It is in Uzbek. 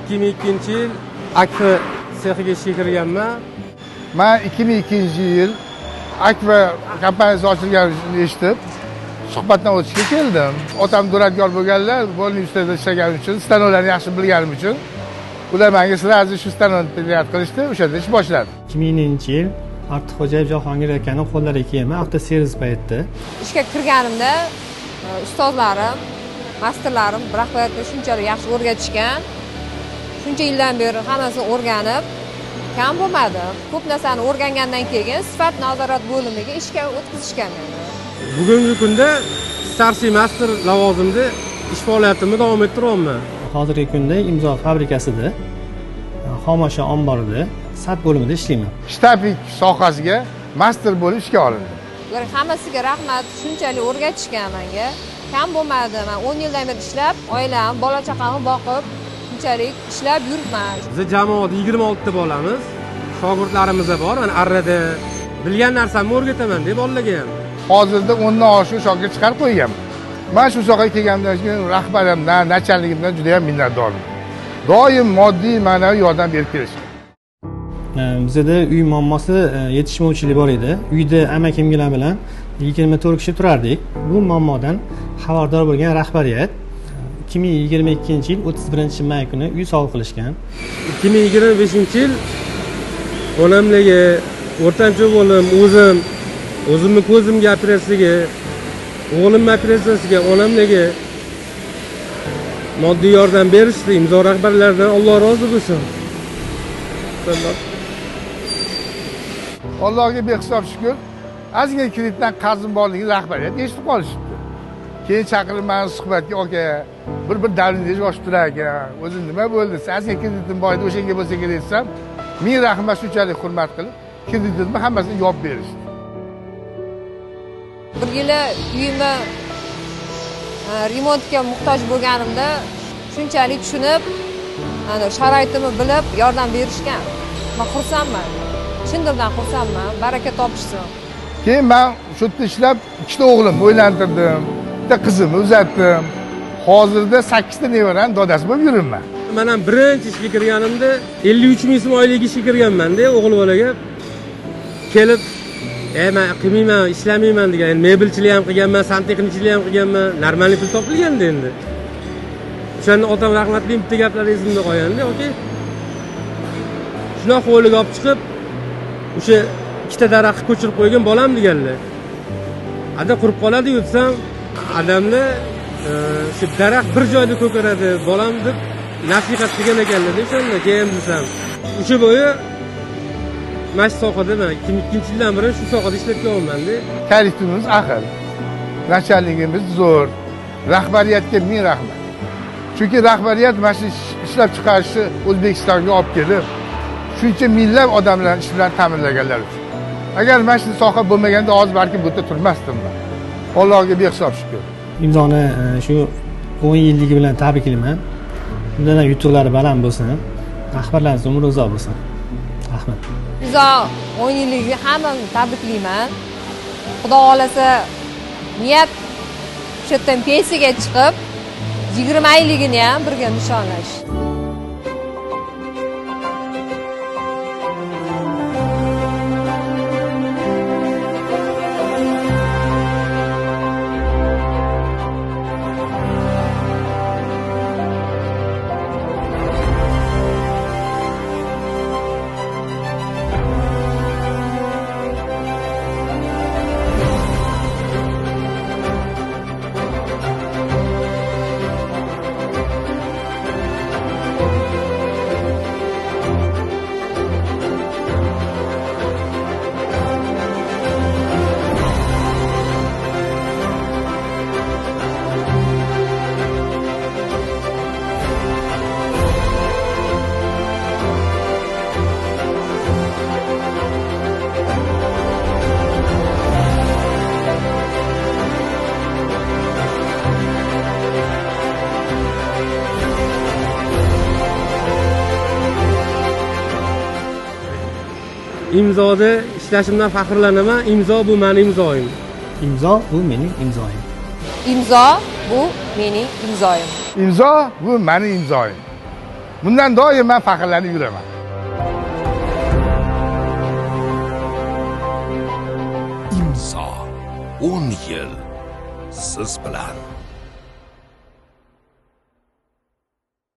2002-yil Akfa sexiga ishga kirganman. Men 2002-yil Akfa kompaniyasi ochilganini eshitib, suhbatdan o'tishga keldim. Otam duradgor bo'lganlar, Bolni ustida ishlaganim uchun, stanovlarni yaxshi bilganim uchun ular menga sразу shu stanovni tayyor qilishdi, o'sha yerda ish boshladim. 2000-yil Ortiqxo'jayev Jahongir akaning qo'llariga kelgan avtoservis paytida ishga kirganimda ustozlarim, masterlarim rahbariyatni shunchalik yaxshi o'rgatishgan. Shuncha yildan beri hammasini o'rganib, kam bo'lmadi. Ko'p narsani o'rgangandan keyin sifat nazorat bo'limiga ishga o'tkazishgan meni. Bugungi kunda starsiy master lavozimida ish faoliyatimni davom ettiryapman. hozirgi kunda imzo fabrikasida xomashyo omborida sat bo'limida ishlayman. Shtablik sohasiga master bo'lib ishga olindi. Ular hammasiga rahmat, shunchalik o'rgatishgan menga. Kam bo'lmadi. Men 10 yildan beri ishlab, oilam, bola chaqamni boqib, shunchalik ishlab yuribman. Biz jamoada 26 ta bolamiz. Shogirdlarimiz bor. Men arrada bilgan narsamni o'rgataman deb bolalarga ham. Hozirda 10 dan oshiq shogird chiqarib qo'yganman. Men shu sohaga kelgandan keyin rahbarimdan, nachalligimdan juda ham minnatdorman. Doim moddiy, ma'naviy yordam berib kelishgan. Bizda uy muammosi yetishmovchilik bor edi. Uyda amakimgilar bilan 24 kishi turardik. Bu muammodan xabardor bo'lgan rahbariyat 2022-yil 31-may kuni uy sovg'a qilishgan. 2025-yil onamlarga o'rtancha o'g'lim, o'zimni ko'zimga operatsiyaga, o'g'limning operatsiyasiga, onamlarga moddiy yordam berishdi. Imzo rahbarlaridan Alloh rozi bo'lsin. Allohga behisob shukr. Ozgina kreditdan qarzim borligini rahbariyat eshitib qolishibdi. Keyin chaqirib meni suhbatga, aka, bir davringiz boshib turar ekan. O'zi nima bo'ldi? Ozgina kreditim bor edi, o'shanga bo'lsa kerak desam, ming rahmat, shunchalik hurmat qilib, kreditimni hammasini yopib berishdi. Bir yili uyimni remontga muhtoj bo'lganimda shunchalik tushunib, sharoitimni bilib yordam berishgan. Men xursandman. Chin dildan xursandman. Baraka topishsin. Keyin men shu yerda ishlab, ikkita o'g'limni uylantirdim, bitta qizimni uzatdim. Hozirda 8 ta nevarani dodasi bo'lib yuribman. Men ham birinchi ishga kirganimda 53 ming so'm oylik ishga kirganman-da, o'g'il bolaga. Kelib, men qilmayman, ishlamayman degan. Mebelchilik ham qilganman, santexnikchilik ham qilganman. Normal pul topilganda endi. O'shanda otam rahmatli bitta gaplari esimda qolganda, okey. Shunaqa qo'liga olib chiqib, o'sha ikkita daraxt ko'chirib qo'ygan bolam deganlar. Ada qurib qoladi yutsam, adamlar shu daraxt bir joyda ko'karadi, bolam deb nasihat qilgan ekanlar. O'shanda keyin bilsam, o'sha bo'yi mana shu sohada men 2002-yildan beri shu sohada ishlab kelyapman-da. Kollektivimiz ahil. Nachalligimiz zo'r. Rahbariyatga ming rahmat. Chunki rahbariyat mana shu ishlab chiqarishni O'zbekistonga olib kelib, shuncha minglab odamlar ish bilan ta'minlaganlar uchun. Agar mana shu soha bo'lmaganda hozir balki bu yerda turmasdim men. Allohga behisob shukr. Imzoni shu 10 yilligi bilan tabriklayman. Bundan yutuqlari baland bo'lsin. Rahbarlaringiz umri uzoq bo'lsin. Rahmat. Imzo 10 yilligiga hammani tabriklayman. Xudo xolasa niyat shu yerdan pensiyaga chiqib 20 yilligini ham birga nishonlash. Imzoda ishlashimdan faxrlanaman. Imzo bu mening imzoyim. Imzo bu mening imzoyim. Imzo bu mening imzoyim. Imzo bu mening imzoyim. Bundan doim men faxrlanib yuraman. Imzo 10 yil siz bilan.